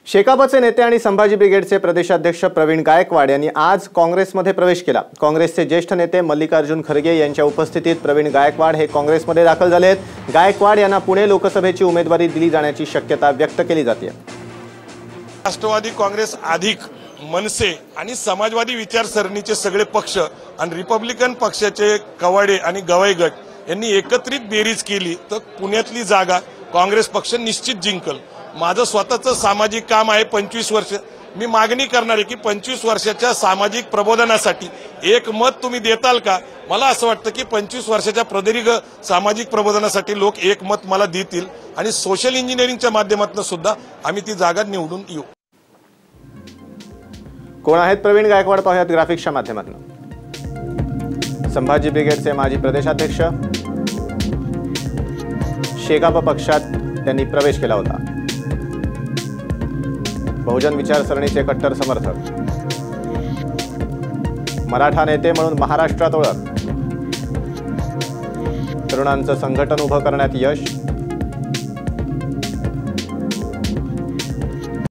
शेकापचे नेते आणि संभाजी ब्रिगेडचे प्रदेशाध्यक्ष प्रवीण गायकवाड यांनी आज काँग्रेसमध्ये प्रवेश केला। काँग्रेसचे ज्येष्ठ नेते मल्लिकार्जुन खरगे यांच्या उपस्थितीत प्रवीण गायकवाड हे काँग्रेसमध्ये दाखल झाले आहेत। गायकवाड यांना पुणे लोकसभेची उमेदवारी दिली जाण्याची शक्यता व्यक्त केली जाते। राष्ट्रवादी काँग्रेस अधिक मनसे आणि समाजवादी विचारसरणीचे सगळे पक्ष आणि रिपब्लिकन पक्षाचे कवाडे आणि गवई गट यांनी एकत्रित बेरीज केली तर पुण्यातली जागा काँग्रेस पक्ष निश्चित जिंकल। माझं स्वतःचं सामाजिक काम आहे 25 वर्ष। मी मागणी करणार आहे की 25 वर्षाच्या सामाजिक प्रबोधनासाठी एक मत तुम्ही देताल का। मला असं वाटतं की 25 वर्षाच्या प्रदीर्घ सामाजिक प्रबोधनासाठी लोक एक मत मला देतील आणि सोशल इंजिनिअरिंगच्या माध्यमातून सुद्धा आम्ही ती जागा निवडून येऊ। कोण आहेत प्रवीण गायकवाड पाहूयात ग्राफिक्सच्या माध्यमातून। संभाजी ब्रिगेडचे माजी प्रदेशाध्यक्ष, शेकाप पक्षात त्यांनी प्रवेश केला होता। बहुजन विचारसरणीचे कट्टर समर्थक, मराठा नेते म्हणून महाराष्ट्रात ओळख, तरुणांचं संघटन उभं करण्यात यश,